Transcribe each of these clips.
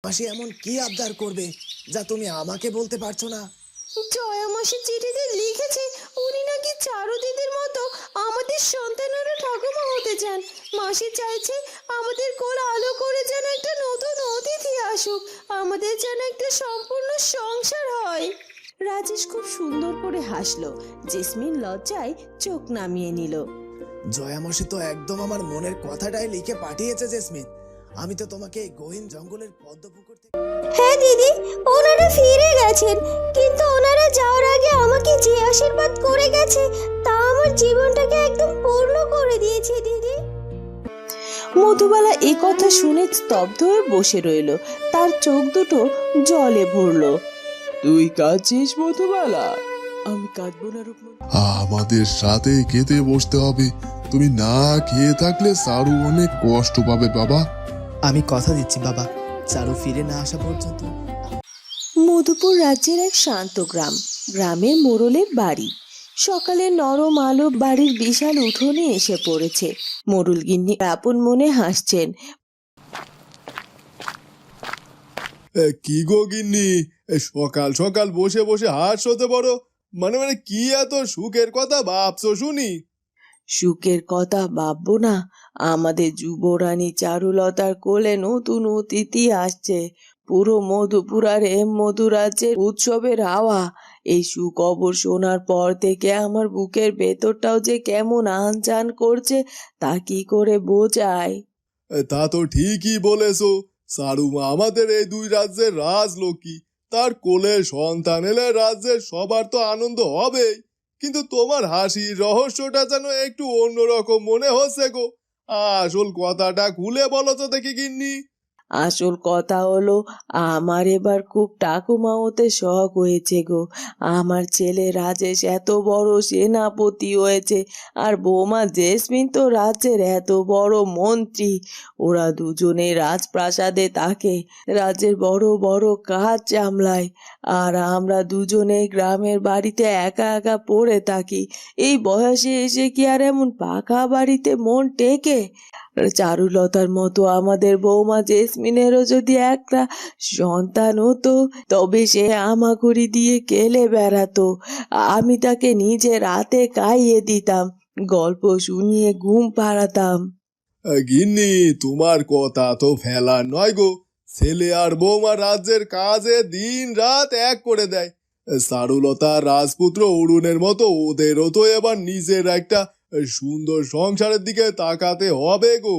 মাসি এমন কি আবদার করবে যা তুমি আমাকে বলতে পারছো না? জয়া মাসি চিঠিতে লিখেছে উনি নাকি চারু দিদির মতো আমাদের সন্তানেরও ঠাকুমা হতে চান। মাসি চাইছে আমাদের কোল আলো করে যেন একটা নতুন অতিথি আসুক, আমাদের যেন একটা সম্পূর্ণ সংসার হয়। রাজেশ খুব সুন্দর করে হাসলো। জেসমিন লজ্জায় চোখ নামিয়ে নিল। জয়া মাসি তো একদম আমার মনের কথাটাই লিখে পাঠিয়েছে জেসমিন। আমি তো তোমাকে এই গহীন জঙ্গলের পদ্মপুকুর থেকে। হ্যাঁ দিদি, ওনারা ফিরে গেছেন, কিন্তু ওনারা যাওয়ার আগে আমাকে যে আশীর্বাদ করে গেছে তা আমার জীবনটাকে একদম পূর্ণ করে দিয়েছে দিদি। মধুবালা এই কথা শুনে স্তব্ধ হয়ে বসে রইল। তার চোখ দুটো জলে ভরলো। তুই কাঁদছিস মধুবালা? আমি কাঁদবো না রূপমণি। আমাদের সাথে খেতে বসতে হবে। তুমি না খেয়ে থাকলে সারু অনেক কষ্ট পাবে বাবা। আমি কথা দিচ্ছি বাবা, চারু ফিরে না আসা পর্যন্ত। মধুপুর রাজ্যের এক শান্ত গ্রাম। গ্রামের মোড়লের বাড়ি। সকালে নরম আলো বাড়ির বিশাল উঠোনে এসে পড়েছে। মোড়ল গিন্নি আপন মনে হাসছেন। কি গো গিন্নি, সকাল সকাল বসে বসে হাসতে বড় মানে মানে কি এত সুখের কথা ভাবছো শুনি? সুখের কথা ভাববো না? আমাদের যুবরানী চারুলতার কোলে নতুন অতিথি আসছে। পুরো মধুপুর আর মধুরাজ্যের উৎসবের হাওয়া। এই সুখবর শোনার পর থেকে আমার বুকের ভেতরটাও যে কেমন আনচান করছে তা কি করে বোঝায়। তা তো ঠিকই বলেছো, সারু মা আমাদের এই দুই রাজ্যের রাজলক্ষ্মী। তার কোলে সন্তান এলে রাজ্যের সবার তো আনন্দ হবেই, কিন্তু তোমার হাসির রহস্যটা যেন একটু অন্যরকম মনে হচ্ছে গো। আসল কথাটা খুলে বলো তো দেখি গিন্নি। আসল কথা হলো, আমার এবার খুব ঠাকুমা হতে শখ হয়েছে গো। আমার ছেলে রাজেশ এত বড় সেনাপতি হয়েছে, আর বৌমা জেসমিন তো রাজ্যের এত বড় মন্ত্রী। ওরা দুজনে রাজপ্রাসাদে থাকে, রাজ্যের বড় বড় কাজ সামলায়, আর আমরা দুজনে গ্রামের বাড়িতে একা একা পড়ে থাকি। এই বয়সে এসে কি আর এমন পাকা বাড়িতে মন টেকে? চারুলতার মতো আমাদের বৌমা জেসমিনেরও যদি একটা সন্তান হতো, তবে সে আমাগুড়ি দিয়ে কেলে বেড়াতো। আমি তাকে নিজের হাতে খাইয়ে দিতাম, গল্প শুনিয়ে ঘুম পাড়াতাম। গিন্নি, তোমার কথা তো ফেলার নয় গো। ছেলে আর বৌমা রাজ্যের কাজে দিন রাত এক করে দেয়। চারুলতা রাজপুত্র অরুণের মতো ওদেরও তো এবার নিজের একটা সুন্দর সংসারের দিকে তাকাতে হবে গো।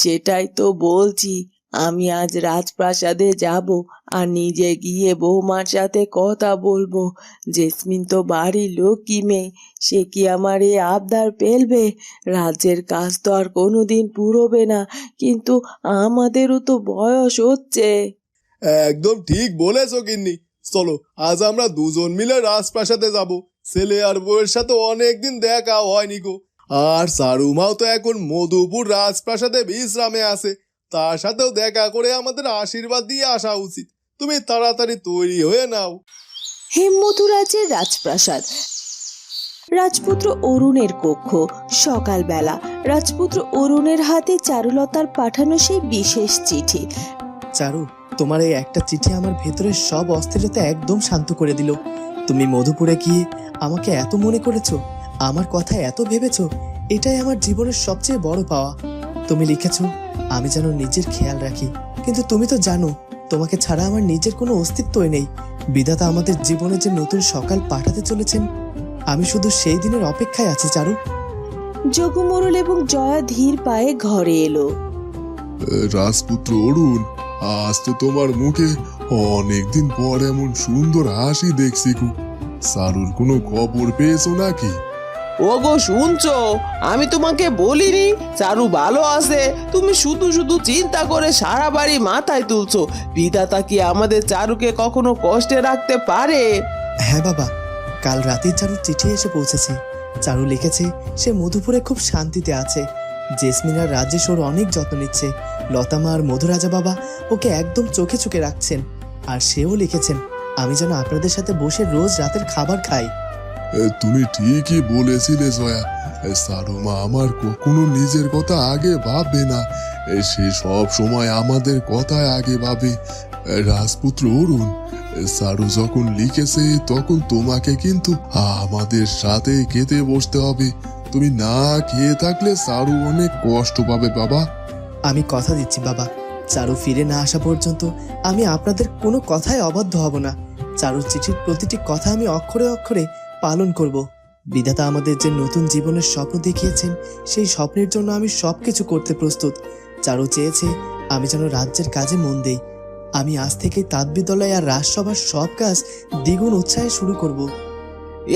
সেটাই তো বলছি, আমি আজ রাজপ্রাসাদে যাব আর নিজে গিয়ে বৌমার সাথে কথা বলবো। জেসমিন তো বাড়ির লক্ষ্মী মেয়ে, সে কি আমার এই আবদার ফেলবে? রাজ্যের কাজ তো আর কোনোদিন পুরোবে না, কিন্তু আমাদেরও তো বয়স হচ্ছে। একদম ঠিক বলেছো গিন্নি। চলো আজ আমরা দুজন মিলে রাজপ্রাসাদে যাব। ছেলে আর বউয়ের সাথে অনেকদিন দেখা হয়নি গো। আর সারুমাও তো এখন মধুপুর রাজপ্রাসাদে বিশ্রামে আছে, তার সাথেও দেখা করে আমাদের আশীর্বাদ দিয়ে আসা উচিত। তুমি তাড়াতাড়ি তৈরি হয়ে নাও। হেমমধুরাজের রাজপ্রাসাদ। রাজপুত্র অরুণের কক্ষ। সকালবেলা রাজপুত্র অরুণের হাতে চারুলতার পাঠানো সেই বিশেষ চিঠি। চারু, তোমার এই একটা চিঠি আমার ভেতরের সব অস্থিরতা একদম শান্ত করে দিল। তুমি মধুপুরে গিয়ে আমাকে এত মনে করেছো, আমার কথা এত ভেবেছো, এটাই আমার জীবনের সবচেয়ে বড় পাওয়া। তুমি লিখেছো আমি যেন নিজের খেয়াল রাখি, কিন্তু তুমি তো জানো তোমাকে ছাড়া আমার নিজের কোনো অস্তিত্বই নেই। বিধাতা আমাদের জীবনে যে নতুন সকাল পাঠাতে চলেছেন, আমি শুধু সেই দিনের অপেক্ষায় আছি চারু। যোগু মোড়ল এবং জয়া ধীর পায়ে ঘরে এলো। রাজপুত্র অরুণ, আজ তো তোমার মুখে অনেকদিন পর এমন সুন্দর হাসি দেখছি গো। সারুর কোনো খবর পেয়েছো নাকি? ওগো শুনছো? আমি তোমাকে বলিনি চারু ভালো আছে? তুমি শুধু শুধু চিন্তা করে সারা বাড়ি মাথায় তুলছো। বিধাতা কি আমাদের চারুকে কখনো কষ্টে রাখতে পারে? হ্যাঁ বাবা, কাল রাতেই চারুর চিঠি এসে পৌঁছেছে। চারু লিখেছে সে মধুপুরে খুব শান্তিতে আছে। জেসমিন আর রাজেশ ওর অনেক যত্ন নিচ্ছে। লতামা আর মধুরাজা বাবা ওকে একদম চোখে চোখে রাখছেন। আর সেও লিখেছেন আমি যেন আপনাদের সাথে বসে রোজ রাতের খাবার খাই। তুমি ঠিকই বলেছিলে জয়া। সারুমা আমার কখনো নিজের কথা আগে ভাববে না, সে সব সময় আমাদের কথায় আগে ভাবে। রাজপুত্র অরুণ, সারু যখন লিখেছে তখন তোমাকে কিন্তু আমাদের সাথে খেতে বসতে হবে। তুমি না খেয়ে থাকলে সারু অনেক কষ্ট পাবে বাবা। আমি কথা দিচ্ছি বাবা, চারু ফিরে না আসা পর্যন্ত আমি আপনাদের কোনো কথায় অবাধ্য হব না। চারুর চিঠির প্রতিটি কথা আমি অক্ষরে অক্ষরে পালন করব। বিধাতা আমাদের যে নতুন জীবনের স্বপ্ন দেখিয়েছেন, সেই স্বপ্নের জন্য আমি সবকিছু করতে প্রস্তুত। চারু চেয়েছে আমি যেন রাজ্যের কাজে মন দেই। আমি আজ থেকে তাঁত বিদ্যালয় আর রাজসভার সব কাজ দ্বিগুণ উৎসাহে শুরু করব।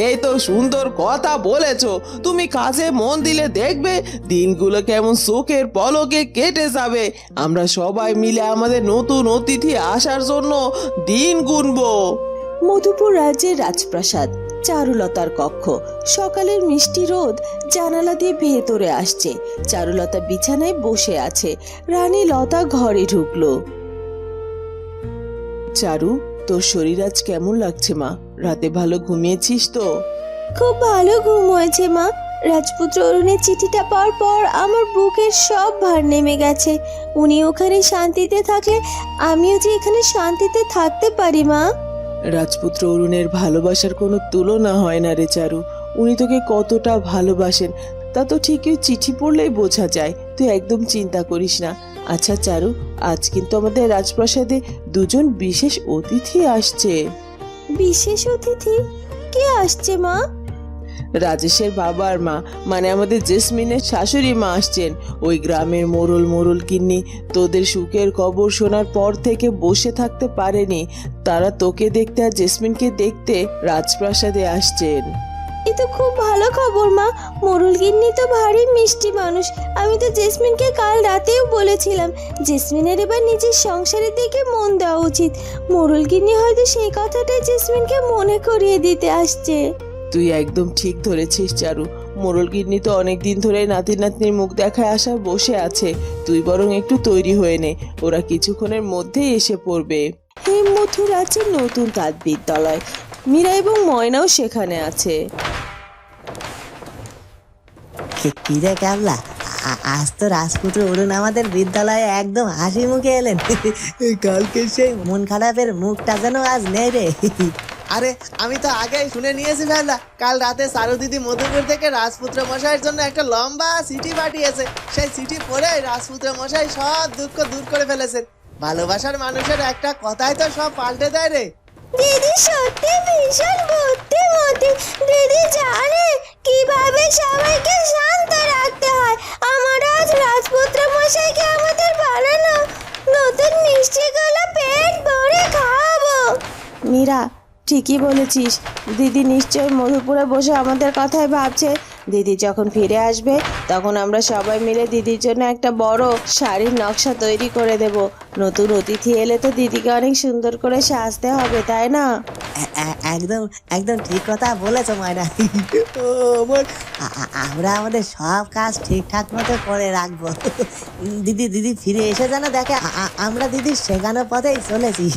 এই তো সুন্দর কথা বলেছো। তুমি কাজে মন দিলে দেখবে দিনগুলো কেমন চোখের পলকে কেটে যাবে। আমরা সবাই মিলে আমাদের নতুন অতিথি আসার জন্য দিন গুনবো। মধুপুর রাজ্যের রাজপ্রাসাদ, চারুলতার কক্ষ। সকালের মিষ্টি রোদ জানালা দিয়ে ভেতরে আসছে। চারুলতা বিছানায় বসে আছে। রানী লতা ঘরে ঢুকলো। চারু, তোর শরীর আজ কেমন লাগছে মা? রাতে ভালো ঘুমিয়েছিস তো? খুব ভালো ঘুম হয়েছে মা। রাজপুত্র অরুণের চিঠিটা পাওয়ার পর আমার বুকের সব ভার নেমে গেছে। উনি ওখানে শান্তিতে থাকলে আমিও যে এখানে শান্তিতে থাকতে পারি মা। রাজপুত্র অরুণের ভালোবাসার কোনো তুলনা হয় না রে চারু। উনি তোকে কতটা ভালোবাসেন তা তো ঠিকই চিঠি পড়লেই বোঝা যায়। তুই একদম চিন্তা করিস না। আচ্ছা চারু, আজ কিন্তু আমাদের রাজপ্রাসাদে দুজন বিশেষ অতিথি আসছে। বিশেষ অতিথি? কে আসছে মা? রাজেশের বাবা আর মা, মানে আমাদের জেসমিনের শাশুড়ি মা আসছেন। ওই গ্রামের মোড়ল কিন্নি তোদের সুখের খবর শোনার পর থেকে বসে থাকতে পারেনি। তারা তোকে দেখতে আর জেসমিনকে দেখতে রাজপ্রাসাদে আসছেন। এ তো খুব ভালো খবর মা। মোরুল গিন্নি তো ভারী মিষ্টি মানুষ। আমি তো জেসমিনকে কাল রাতেও বলেছিলাম জেসমিনের এবার নিজের সংসারের দিকে মন দেওয়া উচিত। মোরুল গিন্নি হয়তো সেই কথাটাই জেসমিনকে মনে করিয়ে দিতে আসছে। তুই একদম ঠিক ধরেছিস চারু। মোড়ল গিন্নি তো অনেকদিন ধরে নাতি নাতনির মুখ দেখায় আসার বসে আছে। তুই বরং একটু তৈরি হয়ে নে, ওরা কিছুক্ষণের মধ্যেই এসে পড়বে। হেমমথুর রাজ্যের নতুন তাঁত বিদ্যালয়। মীরা এবং ময়নাও সেখানে আছে। কিরে ক্যাবলা, আজ তো রাজপুত্র অরুণ আমাদের বিদ্যালয়ে একদম হাসি মুখে এলেন। কালকে সেই মন খারাপের মুখটা যেন আজ নেই রে। আরে আমি তো আগেই শুনে নিয়েছি ভাইলা, কাল রাতে সারু দিদি মধুপুর থেকে রাজপুত্র মশাইয়ের জন্য একটা লম্বা চিঠি পাঠিয়েছে। সেই চিঠি পড়ে রাজপুত্র মশাই সব দুঃখ দূর করে ফেলেছেন। ভালোবাসার মানুষের একটা কথাই তো সব পাল্টে দেয় রে। দিদি সত্যি ভীষণ বুদ্ধিমতী। দিদি জানে কিভাবে সবাইকে শান্ত রাখতে হয়। আমার আজ রাজপুত্র মশাইকে আমাদের বানানো নতুন মিষ্টিগুলো পেট ভরে খাওয়াবো। মীরা, ঠিকই বলেছিস। দিদি নিশ্চয়ই মধুপুরে বসে আমাদের কথাই ভাবছে। দিদি যখন ফিরে আসবে তখন আমরা সবাই মিলে দিদির জন্য একটা বড় শাড়ির নকশা তৈরি করে দেব। নতুন অতিথি এলে তো দিদিকে অনেক সুন্দর করে সাজতে হবে, তাই না? একদম একদম ঠিক কথা বলেছো ময়না। আমরা আমাদের সব কাজ ঠিকঠাক মতো করে রাখবো। দিদি ফিরে এসে যেন দেখে আমরা দিদির শেখানো পথেই চলেছি।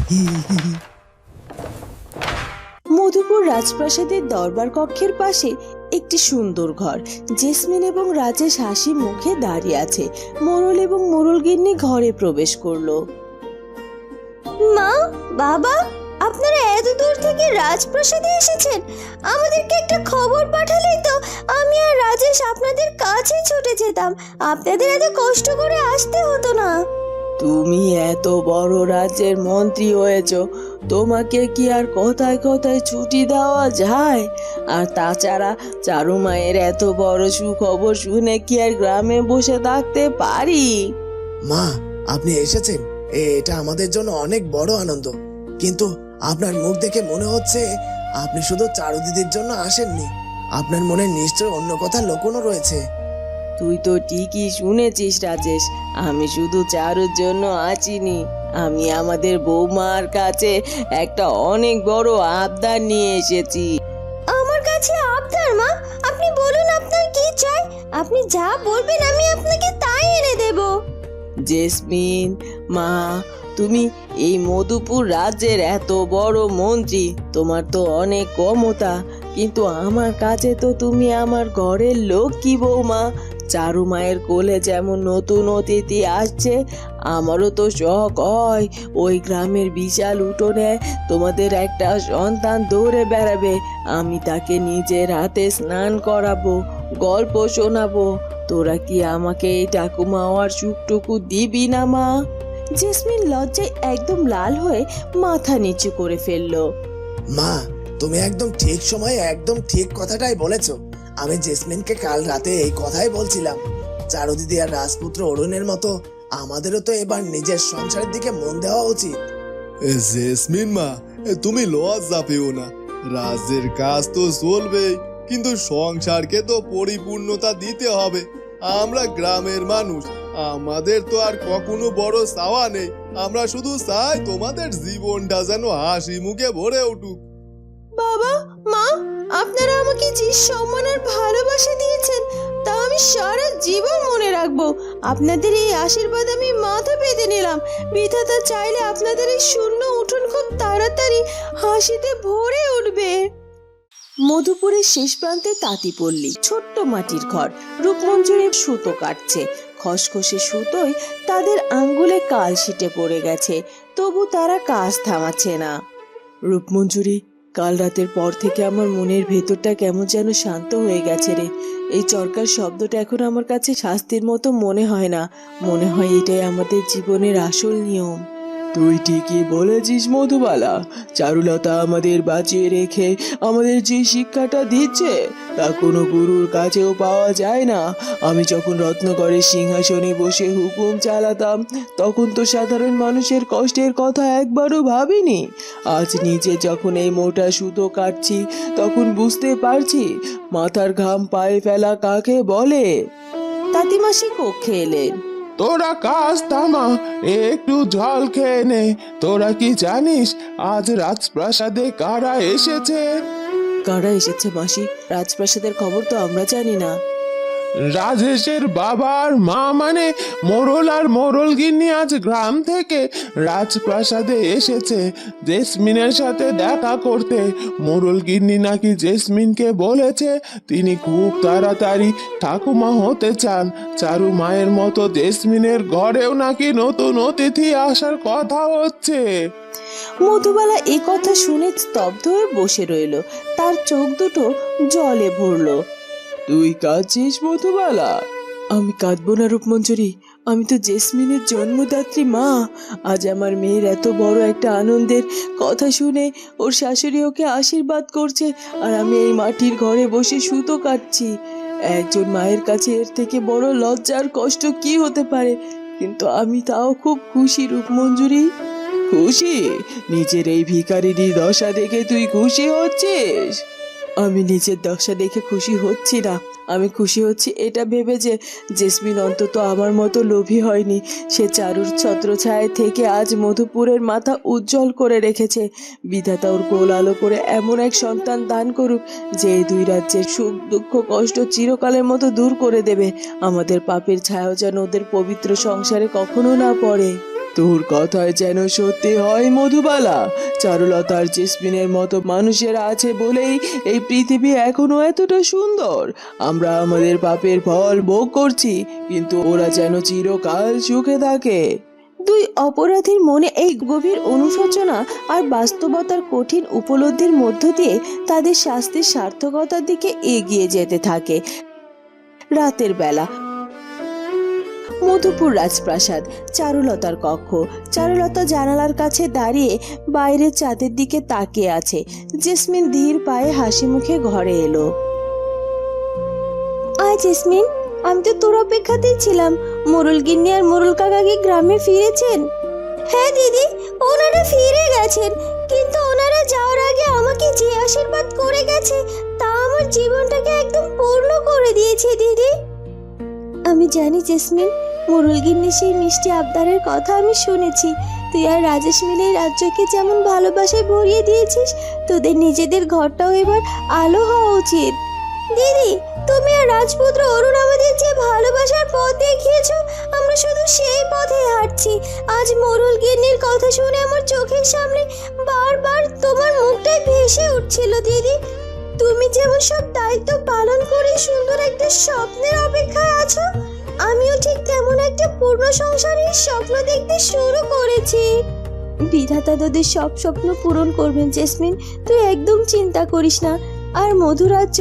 মধুপুর রাজপ্রাসাদের দরবার কক্ষের পাশে একটি সুন্দর ঘর। জেসমিন এবং রাজেশ হাসি মুখে দাঁড়িয়ে আছে। মোড়ল এবং মোড়ল গিন্নি ঘরে প্রবেশ করলো। মা, বাবা, আপনারা এত দূর থেকে রাজপ্রাসাদে এসেছেন। আমাদেরকে একটা খবর পাঠালেই তো আমি আর রাজেশ আপনাদের কাছে ছুটে যেতাম। আপনাদের এত কষ্ট করে আসতে হতো না। তুমি এত বড় রাজ্যের মন্ত্রী হয়েছো, তোমাকে কি আর কথায় কথায় ছুটি দেওয়া যায়? আর তাছাড়া চারু মায়ের এত বড় সুখবর শুনে কি আর গ্রামে বসে থাকতে পারি? মা, আপনি এসেছেন, এটা আমাদের জন্য অনেক বড় আনন্দ। কিন্তু আপনার মুখ দেখে মনে হচ্ছে আপনি শুধু চারু দিদির জন্য আসেননি। আপনার মনে নিশ্চয় অন্য কথা লুকোনো রয়েছে। তুই তো ঠিকই শুনেছিস রাজেশ, আমি শুধু চারুর জন্য আছিনি। আমি আমাদের বৌমার কাছে একটা অনেক বড় আবদার নিয়ে এসেছি। আমার কাছে আবদার? মা, আপনি বলুন আপনার কি চাই। আপনি যা বলবেন আমি আপনাকে তাই এনে দেব। জেসমিন মা, তুমি এই মধুপুর রাজ্যের এত বড় মন্ত্রী, তোমার তো অনেক ক্ষমতা। কিন্তু আমার কাছে তো তুমি আমার ঘরের লক্ষ্মী বৌমা। চারু মায়ের কোলে যেমন নতুন অতিথি আসছে, আমারও তো শখ হয় ওই গ্রামের বিশাল উঠোনে তোমাদের একটা সন্তান দৌড়ে বেড়াবে, আমি তাকে নিজের হাতে স্নান করাবো, গল্প শোনাবো। তোরা কি আমাকে এই ঠাকুমা হওয়ার সুখটুকু দিবি না মা? জেসমিন লজ্জায় একদম লাল হয়ে মাথা নিচু করে ফেললো। মা, তুমি একদম ঠিক সময়ে একদম ঠিক কথাটাই বলেছো। আমি জেসমিনকে কাল রাতে এই কথাই বলছিলাম। চারু দিদি আর রাজপুত্র অরুণের মতো আমাদেরও তো এবার নিজের সংসারের দিকে মন দেওয়া উচিত। জেসমিন মা, তুমি লজ্জা পেও না। রাজ্যের কাজ তো চলবেই, কিন্তু সংসারকে তো পরিপূর্ণতা দিতে হবে। আমরা গ্রামের মানুষ, আমাদের তো আর কখনো বড় চাওয়া নেই। আমরা শুধু চাই তোমাদের জীবনটা যেন হাসি মুখে ভরে উঠুক। বাবা, মা, আপনারা আমাকে যে সম্মান আর ভালোবাসা দিয়েছেন তা আমি সারা জীবন মনে রাখবো। আপনাদের এই আশীর্বাদ আমি মাথা পেতে নিলাম। বিধাতা চাইলে আপনাদের এই শূন্য উঠোন খুব তাড়াতাড়ি হাসিতে ভরে উঠবে। মধুপুরের শেষ প্রান্তে তাঁতিপল্লী, ছোট্ট মাটির ঘর। রূপমঞ্জুরি সুতো কাটছে। খসখসে সুতোয় তাদের আঙ্গুলে কালশিটে পড়ে গেছে, তবু তারা কাজ থামাচ্ছে না। রূপমঞ্জুরি, কাল রাতের পর থেকে আমার মনের ভেতরটা কেমন যেন শান্ত হয়ে গেছে রে। এই চরকার শব্দটা এখন আমার কাছে শাস্তির মতো মনে হয় না, মনে হয় এটাই আমাদের জীবনের আসল নিয়ম। তুই ঠিকই বলেছিস মধুবালা। চারুলতা আমাদের বাঁচিয়ে রেখে আমাদের যে শিক্ষাটা দিচ্ছে তা কোনো গুরুর কাছেও পাওয়া যায় না। আমি যখন রত্নগড়ের সিংহাসনে বসে হুকুম চালাতাম তখন তো সাধারণ মানুষের কষ্টের কথা একবারও ভাবিনি। আজ নিজে যখন এই মোটা সুতো কাটছি তখন বুঝতে পারছি মাথার ঘাম পায়ে ফেলা কাকে বলে। তাঁতিমাসি কক্ষে এলেন। তোরা কাজ থামা, একটু জল খেয়ে নে। তোরা কি জানিস আজ রাজপ্রাসাদে কারা এসেছে? কারা এসেছে মাসি? রাজপ্রাসাদের খবর তো আমরা জানি না। রাজেশের বাবা আর মা, মানে মোড়ল আর মোড়ল গিন্নি আজ গ্রাম থেকে রাজপ্রাসাদে এসেছে জেসমিনের সাথে দেখা করতে। মোড়ল গিন্নি নাকি জেসমিনকে বলেছে তিনি খুব তাড়াতাড়ি ঠাকুমা হতে চান। চারু মায়ের মতো জেসমিনের ঘরেও নাকি নতুন অতিথি আসার কথা হচ্ছে। মধুবালা এই কথা শুনে স্তব্ধ হয়ে বসে রইল, তার চোখ দুটো জলে ভরলো। তুই কাঁদছিস মধুবালা? আমি কাঁদবো না রূপমঞ্জুরি, আমি তো জেসমিনের জন্মদাত্রী মা। আজ আমার মেয়ের এত বড় একটা আনন্দের কথা শুনে ওর শাশুড়ি ওকে আশীর্বাদ করছে, আর আমি এই মাটির ঘরে বসে সুতো কাটছি। একজন মায়ের কাছে এর থেকে বড় লজ্জার কষ্ট কি হতে পারে? কিন্তু আমি তাও খুব খুশি রূপমঞ্জুরি। খুশি? নিজের এই ভিখারিনী দশা দেখে তুই খুশি হচ্ছিস? আমি নিজের দশা দেখে খুশি হচ্ছি না, আমি খুশি হচ্ছি এটা ভেবে যে জেসমিন অন্তত আমার মতো লোভী হয়নি। সে চারুর ছত্রছায়া থেকে আজ মধুপুরের মাথা উজ্জ্বল করে রেখেছে। বিধাতা ওর কোল আলো করে এমন এক সন্তান দান করুক যে এই দুই রাজ্যের সুখ দুঃখ কষ্ট চিরকালের মতো দূর করে দেবে। আমাদের পাপের ছায়াও যেন ওদের পবিত্র সংসারে কখনো না পড়ে। তোর কথায় যেন সত্যি হয় মধুবালা। চারুলতার জেসমিনের মতো মানুষেরা আছে বলেই এই পৃথিবী এখনো এতটা সুন্দর। আমরা আমাদের পাপের ফল ভোগ করছি, কিন্তু ওরা যেন চিরকাল সুখে থাকে। দুই অপরাধীর মনে এই গভীর অনুশোচনা আর বাস্তবতার কঠিন উপলব্ধির মধ্য দিয়ে তাদের শাস্তির সার্থকতার দিকে এগিয়ে যেতে থাকে। রাতের বেলা মধুপুর রাজপ্রাসাদ, চারুলতার কক্ষ। চারুলতা জানালার কাছে দাঁড়িয়ে বাইরের চাঁদের দিকে তাকিয়ে আছে। জেসমিন ধীর পায়ে হাসি মুখে ঘরে এলো। আয় জেসমিন, আমি তো তোর অপেক্ষাতেই ছিলাম। মোরল গিন্নি আর মোরল কাকা কি গ্রামে ফিরেছেন? হ্যাঁ দিদি, ওনারা ফিরে গেছেন, কিন্তু ওনারা যাওয়ার আগে আমাকে যে আশীর্বাদ করে গেছে তা আমার জীবনটাকে একদম পূর্ণ করে দিয়েছে দিদি। আমি জানি জেসমিন, মোরল গিন্নি সেই মিষ্টি আবদারের কথা আমি শুনেছি। তুই আর রাজেশ মিলে রাজ্যকে যেমন ভালোবাসায় ভরিয়ে দিয়েছিস, তোদের নিজেদের ঘরটাও এবার আলো হওয়া উচিত। দিদি, তুমি আর রাজপুত্র অরুণ আমাদের যে ভালোবাসার পথ দেখিয়েছো, আমরা শুধু সেই পথে হাঁটছি। আজ মোরল গিন্নির কথা শুনে আমার চোখের সামনে বারবার তোমার মুখটাই ভেসে উঠছিল দিদি। তুমি যেমন সব দায়িত্ব পালন করে সুন্দর একটা স্বপ্নের অপেক্ষায় আছো, আমিও ঠিক তেমন একটা পূর্ণ সংসারের স্বপ্ন দেখতে শুরু করেছি। বিধাতা তোদের সব স্বপ্ন পূরণ করবেন জেসমিন, তুই একদম চিন্তা করিস না। আর মধুরাজ্য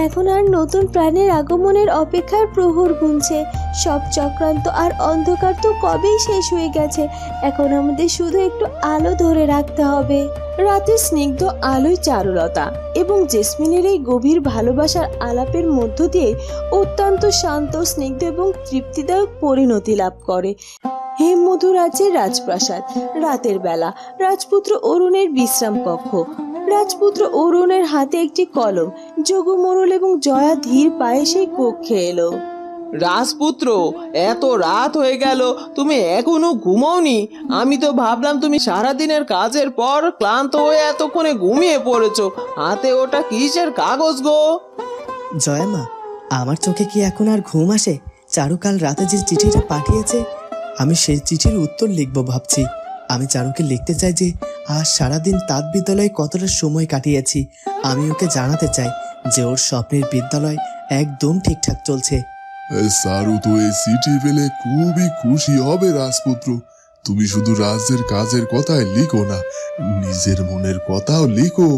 এখন আর নতুন প্রাণের আগমনের অপেক্ষার প্রহর গুনছে। সব চক্রান্ত আর অন্ধকার তো কবেই শেষ হয়ে গেছে, এখন আমাদের শুধু একটু আলো ধরে রাখতে হবে। রাতে স্নিগ্ধ আলোয় চারুলতা এবং জেসমিনের এই গভীর ভালোবাসার আলাপের মধ্য দিয়ে অত্যন্ত শান্ত, স্নিগ্ধ এবং তৃপ্তিদায়ক পরিণতি লাভ করে হেমমধু রাজ্যের রাজপ্রাসাদ। রাতের বেলা রাজপুত্র অরুণের বিশ্রাম কক্ষ। রাজপুত্র অরুণের হাতে একটি কলম। যোগু, মোরল এবং জয়া ধীর পায়ে সেই কক্ষে এলো। রাজপুত্র, এত রাত হয়ে গেল, তুমি এখনো ঘুমাওনি? আমি তো ভাবলাম তুমি সারাদিনের কাজের পর ক্লান্ত হয়ে এতক্ষণে ঘুমিয়ে পড়েছো। হাতে ওটা কিসের কাগজ গো? জয়ামা, আমার চোখে কি এখন আর ঘুম আসে? চারু কাল রাতে যে চিঠিটা পাঠিয়েছে, আমি সেই চিঠির উত্তর লিখবো ভাবছি। আমি চারুকে লিখতে চাই যে আজ সারাদিন তাঁত বিদ্যালয়ে কতটা সময় কাটিয়েছি। আমি ওকে জানাতে চাই যে ওর স্বপ্নের বিদ্যালয় একদম ঠিকঠাক চলছে। সারু তো এই চিঠি পেলে খুবই খুশি হবে রাজপুত্র। তুমি শুধু রাজ্যের কাজের কথাই লিখো না, নিজের মনের কথাও লিখো।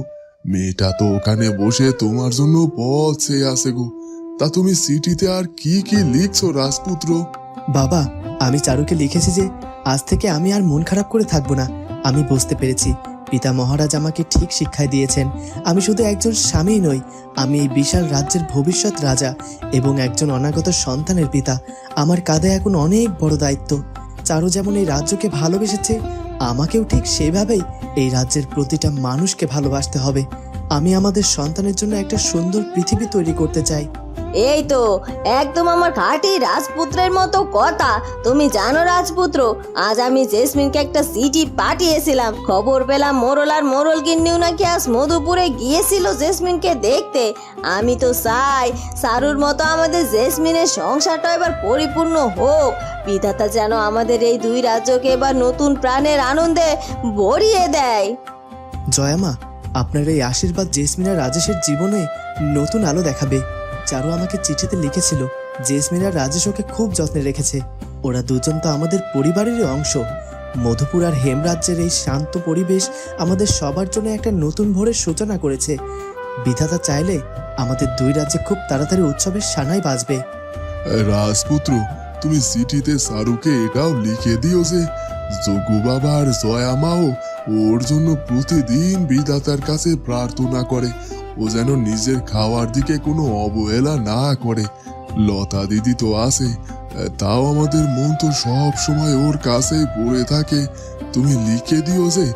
মেয়েটা তো ওখানে বসে তোমার জন্য পথ চেয়ে আছে গো। তা তুমি চিঠিতে আর কি কি লিখছো রাজপুত্র? বাবা, আমি চারুকে লিখেছি যে আজ থেকে আমি আর মন খারাপ করে থাকবো না। আমি বুঝতে পেরেছি পিতা মহারাজ আমাকে ঠিক শিক্ষায় দিয়েছেন। আমি শুধু একজন স্বামী নই, আমি এই বিশাল রাজ্যের ভবিষ্যৎ রাজা এবং একজন অনাগত সন্তানের পিতা। আমার কাঁধে এখন অনেক বড় দায়িত্ব। চারু যেমন এই রাজ্যকে ভালোবেসেছে, আমাকেও ঠিক সেভাবেই এই রাজ্যের প্রতিটা মানুষকে ভালোবাসতে হবে। আমি আমাদের সন্তানের জন্য একটা সুন্দর পৃথিবী তৈরি করতে চাই। এই তো একদম আমার খাঁটি রাজপুত্রের মতো কথা। তুমি জানো রাজপুত্র, আজ আমি জেসমিনকে একটা চিঠি পাঠিয়েছিলাম। খবর পেলাম মোরল আর মোরল গিন্নিও নাকি আজ মধুপুরে গিয়েছিল জেসমিনকে দেখতে। আমি তো চাই সারুর মতো আমাদের জেসমিনের সংসারটা এবার পরিপূর্ণ হোক। বিধাতা যেন আমাদের এই দুই রাজ্যকে এবার নতুন প্রাণের আনন্দে ভরিয়ে দেয়। জয়ামা, আপনার এই আশীর্বাদ জেসমিন আর রাজেশের জীবনে নতুন আলো দেখাবে। চারু আমাকে চিঠিতে লিখেছিল জেসমিন আর রাজেশ ওকে খুব যত্নে রেখেছে। ওরা দুজন তো আমাদের পরিবারেরই অংশ। মধুপুর আর হেমরাজ্যের এই শান্ত পরিবেশ আমাদের সবার জন্য একটা নতুন ভোরের সূচনা করেছে। বিধাতা চাইলে আমাদের দুই রাজ্যে খুব তাড়াতাড়ি উৎসবের সানাই বাজবে। রাজপুত্র, তুমি চিঠিতে সারুকে এটাও লিখে দিও যে যোগু বাবা আর জয়া মাও ওর জন্য প্রতিদিন বিধাতার কাছে প্রার্থনা করে ও যেন নিজের খাওয়ার দিকে কোনো অবহেলা না করে। লতা দিদি তো আছে, তাও আমাদের মন তো সব সময় ওর কাছেই পড়ে থাকে। তুমি লিখে দিও যে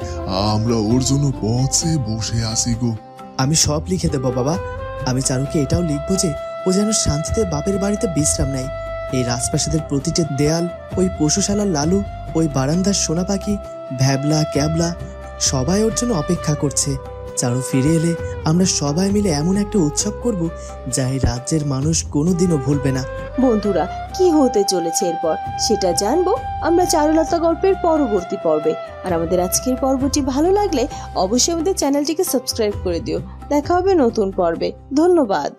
আমরা ওর জন্য পথে বসে আছি গো। আমি সব লিখে দেবো বাবা। আমি চারুকে এটাও লিখবো যে ও যেন শান্তিতে বাপের বাড়িতে বিশ্রাম নেয়। এই রাজপ্রাসাদের প্রতিটি দেয়াল, ওই পশুশালার লালু, ওই বারান্দার সোনা পাখি, ভ্যাবলা ক্যাবলা সবাই ওর জন্য অপেক্ষা করছে। চারু ফিরে এলে আমরা সবাই মিলে এমন একটা উৎসব করব যা এই রাজ্যের মানুষ কোনোদিনও ভুলবে না। বন্ধুরা, কি হতে চলেছে এরপর সেটা জানবো আমরা চারুলতা গল্পের পরবর্তী পর্বে। আর আমাদের আজকের পর্বটি ভালো লাগলে অবশ্যই আমাদের চ্যানেলটিকে সাবস্ক্রাইব করে দিও। দেখা হবে নতুন পর্বে। ধন্যবাদ।